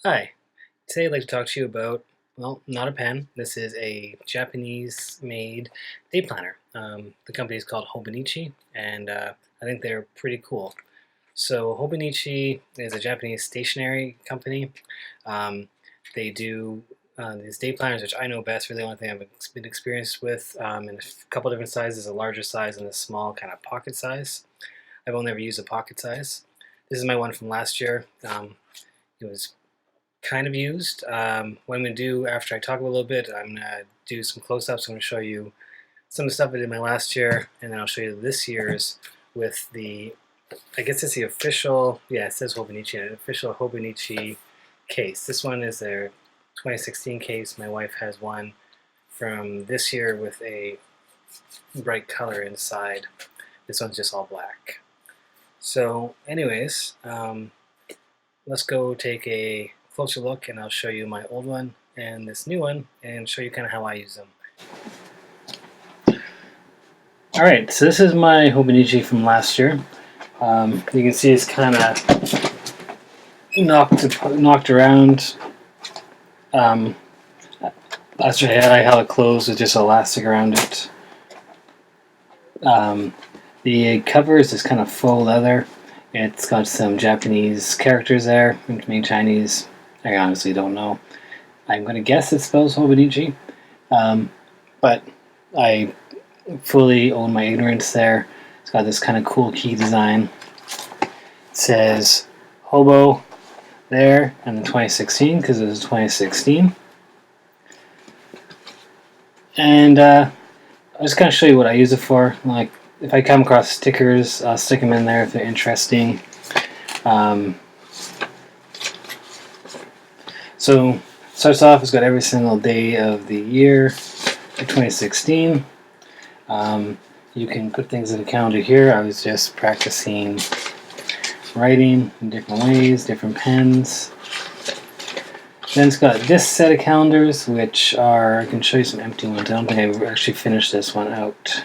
Hi, today I'd like to talk to you about, well, not a pen. This is a Japanese-made day planner. The company is called Hobonichi, and I think they're pretty cool. So Hobonichi is a Japanese stationery company. Um, they do these day planners, which I know best, really the only thing I've been experienced with, in a couple different sizes, a larger size and a small kind of pocket size. I've only ever used a pocket size. This is my one from last year. It was kind of used. What I'm going to do after I talk a little bit, I'm going to do some close-ups. I'm going to show you some of the stuff I did my last year, and then I'll show you this year's with the, I guess it's the official, yeah, it says Hobonichi, an official Hobonichi case. This one is their 2016 case. My wife has one from this year with a bright color inside. This one's just all black. So anyways, let's go take a closer look and I'll show you my old one and this new one and show you kind of how I use them. Alright, so this is my Hobonichi from last year. You can see it's kind of knocked around. Last year I held it closed with just elastic around it. The cover is just kind of faux leather. It's got some Japanese characters there, maybe Chinese. I honestly don't know. I'm going to guess it spells Hobonichi, but I fully own my ignorance there. It's got this kind of cool key design. It says Hobo there, and then 2016 because it was 2016. And I'll just kind of show you what I use it for. Like, if I come across stickers, I'll stick them in there if they're interesting. So starts off, it's got every single day of the year for 2016. You can put things in the calendar here. I was just practicing writing in different ways, different pens. Then it's got this set of calendars, which are, I can show you some empty ones. I don't think I've actually finished this one out.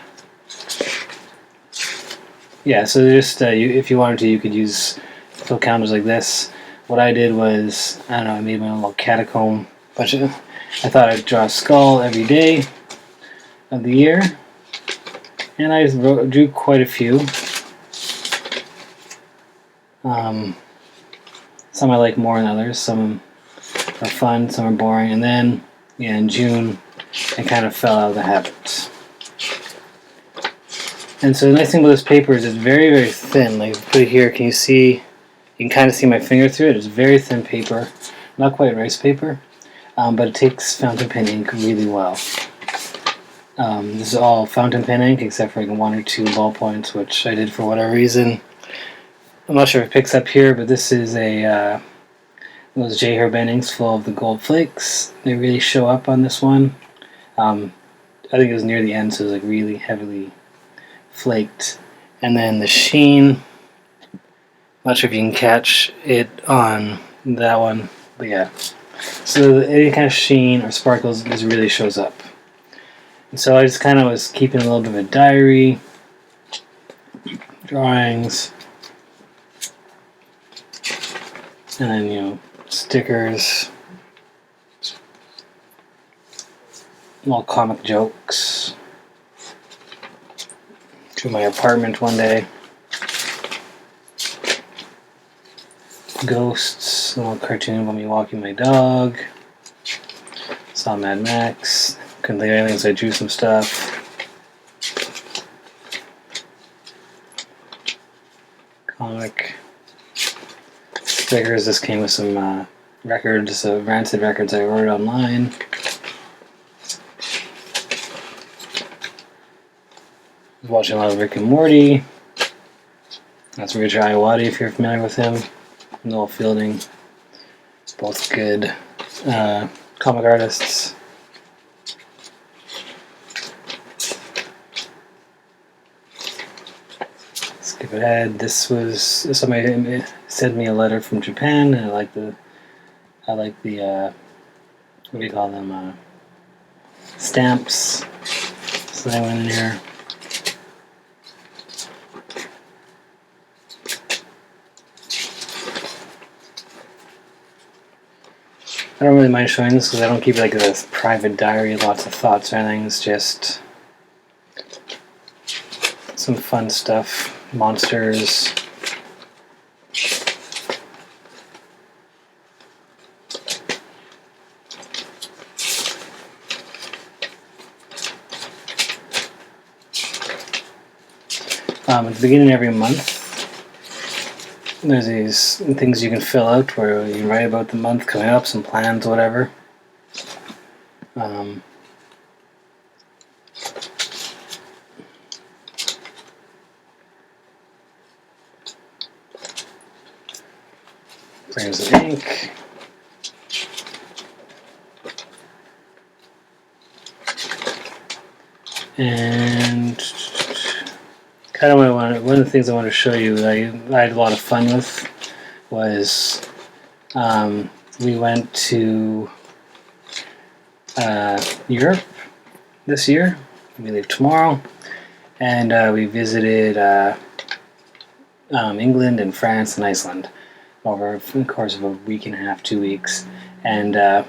Yeah, so just if you wanted to, you could use fill calendars like this. What I did was, I don't know, I made my own little catacomb. I thought I'd draw a skull every day of the year, and I just drew quite a few. Some I like more than others. Some are fun, some are boring, and then yeah, in June I kind of fell out of the habit. And so the nice thing about this paper is it's very, very thin. Like, put it here, can you see? You can kind of see my finger through it. It's very thin paper, not quite rice paper, but it takes fountain pen ink really well. This is all fountain pen ink except for like one or two ballpoints, which I did for whatever reason. I'm not sure if it picks up here, but this is a those J. Herb endings full of the gold flakes. They really show up on this one. I think it was near the end, so it was like really heavily flaked. And then the sheen, not sure if you can catch it on that one, but yeah. So any kind of sheen or sparkles just really shows up. And so I just kind of was keeping a little bit of a diary, drawings, and then, you know, stickers, little comic jokes. To my apartment one day. Ghosts, a little cartoon about me walking my dog. Saw Mad Max. Couldn't think of anything, so I drew some stuff. Comic. Stickers. This came with some records, Rancid records I ordered online. I was watching a lot of Rick and Morty. That's Richard Iowati, if you're familiar with him. Noel Fielding. Both good comic artists. Skip ahead. This was somebody sent me a letter from Japan, and I like the what do you call them? Stamps. So that went in here. I don't really mind showing this because I don't keep like this private diary, lots of thoughts or anything. It's just some fun stuff, monsters. At the beginning of every month, there's these things you can fill out where you can write about the month coming up, some plans, whatever. Brings the ink. And kind of one of the things I want to show you that I had a lot of fun with was we went to Europe this year. We leave tomorrow, and we visited England and France and Iceland over the course of a week and a half, 2 weeks. And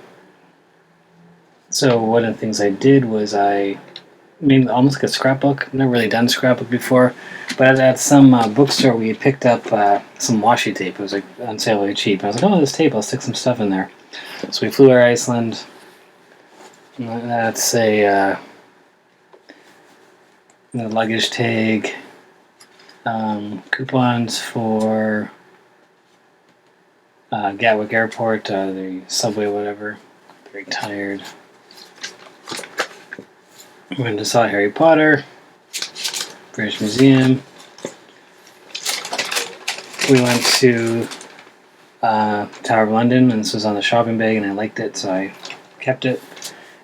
so one of the things I did was I made almost like a scrapbook. I've never really done scrapbook before, but at some bookstore we had picked up some washi tape. It was like on sale really cheap. And I was like, oh, this tape, I'll stick some stuff in there. So we flew to Iceland. That's a luggage tag, coupons for Gatwick Airport, the subway, whatever. Very tired. We went to saw Harry Potter, British Museum. We went to Tower of London, and this was on the shopping bag, and I liked it, so I kept it.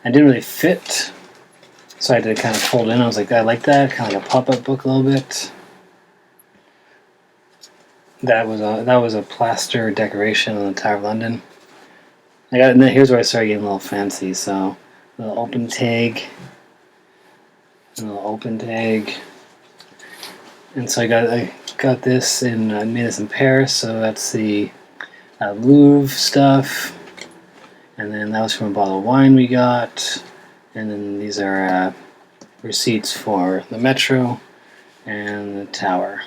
It didn't really fit, so I had to kind of fold in. I was like, I like that, kind of like a pop-up book a little bit. That was a plaster decoration on the Tower of London. And then here's where I started getting a little fancy. So a little open tag, and so I got this and I made this in Paris. So that's the Louvre stuff, and then that was from a bottle of wine we got, and then these are receipts for the metro and the tower.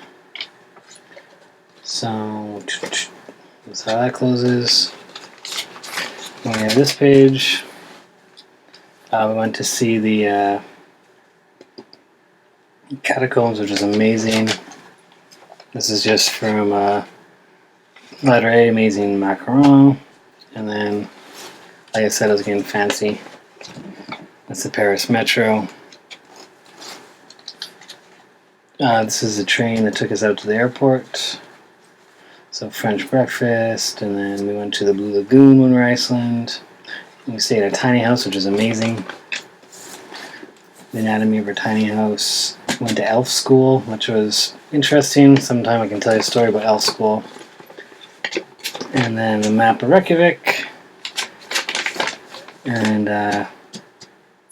So that's how that closes. Then we have this page. We went to see the catacombs, which is amazing. This is just from letter A, amazing macaron. And then, like I said, I was getting fancy. That's the Paris Metro. This is the train that took us out to the airport. So French breakfast, and then we went to the Blue Lagoon when we were in Iceland. And we stayed at a tiny house, which is amazing. The anatomy of our tiny house. Went to elf school, which was interesting. Sometime I can tell you a story about elf school. And then the map of Reykjavik. And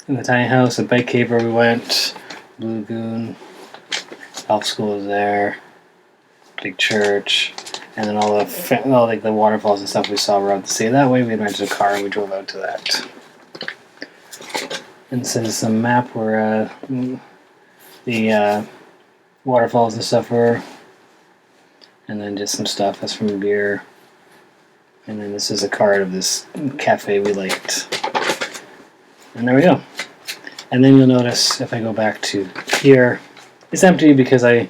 in the tiny house, the bike cave where we went. Blue Lagoon. Elf school was there. Big church. And then all the waterfalls and stuff we saw were out to sea. That way we rented a car and we drove out to that. And this is a map where the waterfalls and stuff were. And then just some stuff. That's from beer. And then this is a card of this cafe we liked. And there we go. And then you'll notice if I go back to here, it's empty because I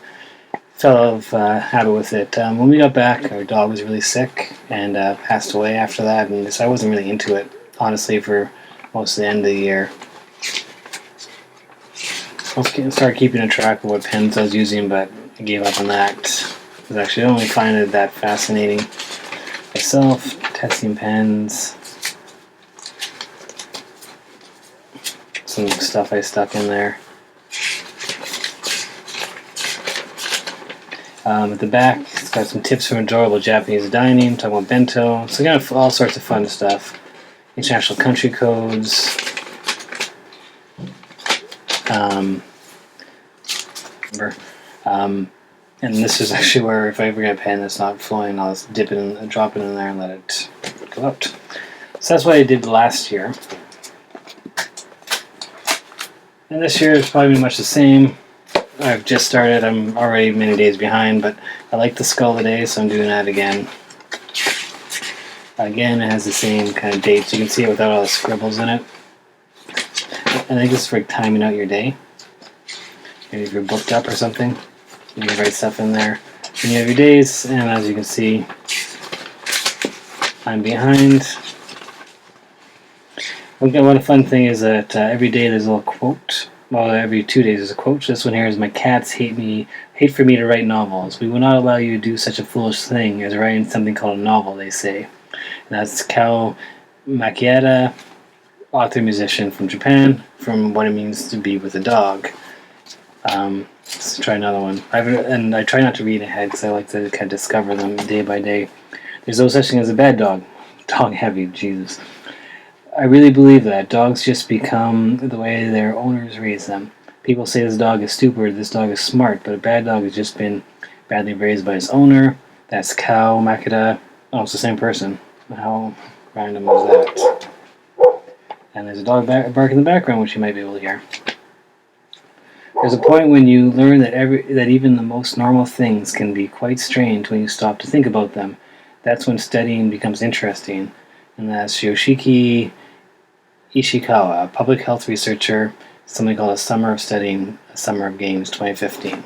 fell out of habit with it. When we got back, our dog was really sick and passed away after that, and so I wasn't really into it, honestly, for most of the end of the year. I started keeping a track of what pens I was using, but I gave up on that. Because actually I don't really find it that fascinating myself. Testing pens. Some stuff I stuck in there. At the back, it's got some tips for enjoyable Japanese dining, talking about bento, so kind of all sorts of fun stuff. International country codes. And this is actually where if I ever get a pen that's not flowing, I'll just drop it in there and let it go out. So that's what I did last year. And this year is probably much the same. I've just started. I'm already many days behind, but I like the skull today, so I'm doing that again. Again, it has the same kind of dates. You can see it without all the scribbles in it. I think this is for timing out your day. Maybe if you're booked up or something, you can write stuff in there. And you have your days, and as you can see, I'm behind. Okay, one fun thing is that every day there's a little quote. Well, every 2 days there's a quote. This one here is, "My cats hate for me to write novels. We will not allow you to do such a foolish thing as writing something called a novel," they say. And that's Kao Makita, author musician from Japan, from What It Means to Be with a Dog. Let's try another one. I try not to read ahead because I like to kind of discover them day by day. There's no such thing as a bad dog. Dog heavy, Jesus. I really believe that. Dogs just become the way their owners raise them. People say this dog is stupid or this dog is smart, but a bad dog has just been badly raised by its owner. That's Kao Makita. Oh, it's the same person. How random was that? And there's a dog bark in the background, which you might be able to hear. There's a point when you learn that even the most normal things can be quite strange when you stop to think about them. That's when studying becomes interesting. And that's Yoshiki Ishikawa, a public health researcher, something called A Summer of Studying, A Summer of Games 2015.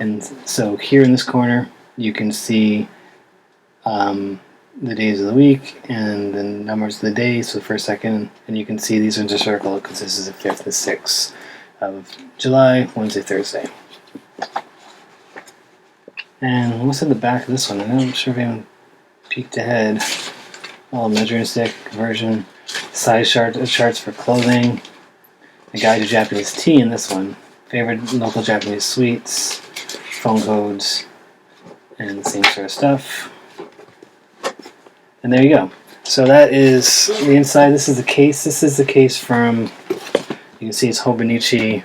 And so here in this corner, you can see the days of the week and the numbers of the day, so the first, second, and you can see these are just circled because this is the 5th and 6th of July, Wednesday, Thursday. And what's at the back of this one? I'm not sure if anyone peeked ahead. All measuring stick, conversion, size charts for clothing, a guide to Japanese tea in this one, favorite local Japanese sweets, phone codes, and the same sort of stuff. And there you go. So that is the inside. This is the case. This is the case from, you can see it's Hobonichi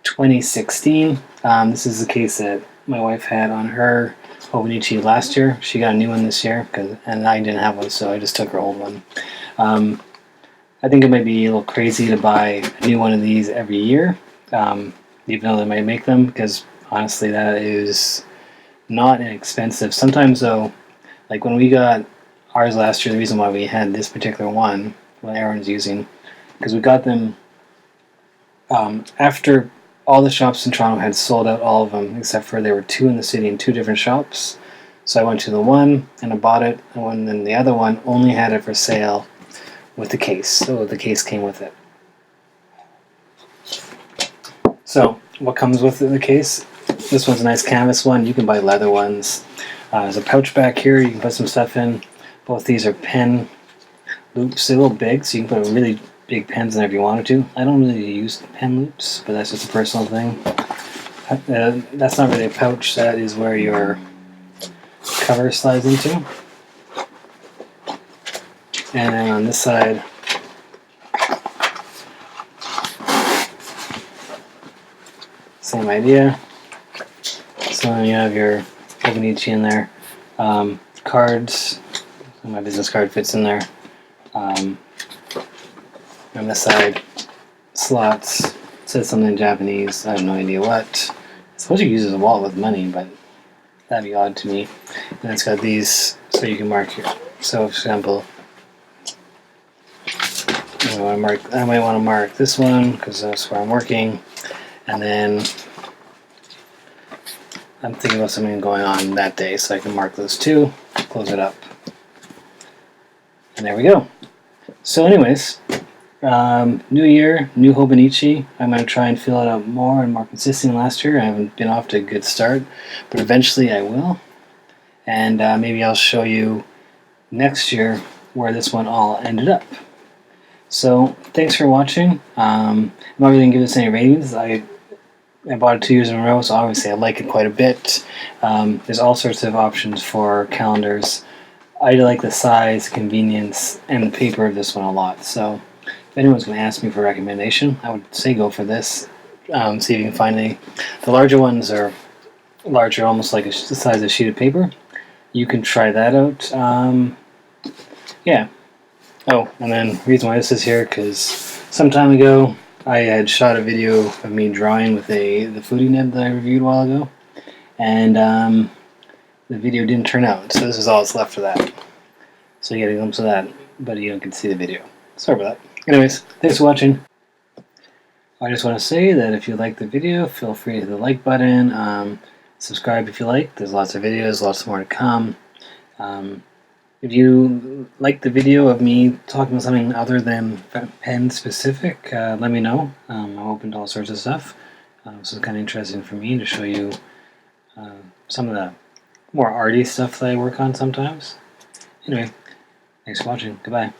2016. This is the case that my wife had on her Hobonichi last year. She got a new one this year, and I didn't have one, so I just took her old one. I think it might be a little crazy to buy a new one of these every year, even though they might make them, because honestly that is not inexpensive. Sometimes though, like when we got ours last year, the reason why we had this particular one, what Aaron's using, because we got them after all the shops in Toronto had sold out all of them, except for there were 2 in the city in 2 different shops. So I went to the one and I bought it, and then the other one only had it for sale with the case. So the case came with it. So what comes with the case? This one's a nice canvas one. You can buy leather ones. There's a pouch back here. You can put some stuff in. Both these are pen loops. They're a little big, so you can put really big pens in there if you wanted to. I don't really use pen loops, but that's just a personal thing. That's not really a pouch. That is where your cover slides into. And then on this side, same idea. So then you have your Hobonichi in there. Cards. My business card fits in there. On this side, slots. It says something in Japanese. I have no idea what. I suppose you use it as a wallet with money, but that'd be odd to me. And it's got these, so you can mark here. So, for example, I might want to mark this one because that's where I'm working, and then I'm thinking about something going on that day, so I can mark those 2, close it up, and there we go. So anyways, new year, new Hobonichi. I'm going to try and fill it out more and more consistent than last year. I haven't been off to a good start, but eventually I will, and maybe I'll show you next year where this one all ended up. So thanks for watching. I'm not really going to give this any ratings. I bought it 2 years in a row, so obviously I like it quite a bit. There's all sorts of options for calendars. I like the size, convenience, and the paper of this one a lot. So if anyone's going to ask me for a recommendation, I would say go for this. See if you can find any. The larger ones are larger, almost like the size of a sheet of paper. You can try that out. yeah. Oh, and then the reason why this is here, because some time ago I had shot a video of me drawing with the foodie nib that I reviewed a while ago, and the video didn't turn out, so this is all that's left of that. So you get a glimpse of that, but you don't get to see the video. Sorry about that. Anyways, thanks for watching. I just want to say that if you like the video, feel free to hit the like button, subscribe if you like. There's lots of videos, lots more to come. If you like the video of me talking about something other than pen specific, let me know. I'm open to all sorts of stuff. So it's kind of interesting for me to show you some of the more arty stuff that I work on sometimes. Anyway, thanks for watching. Goodbye.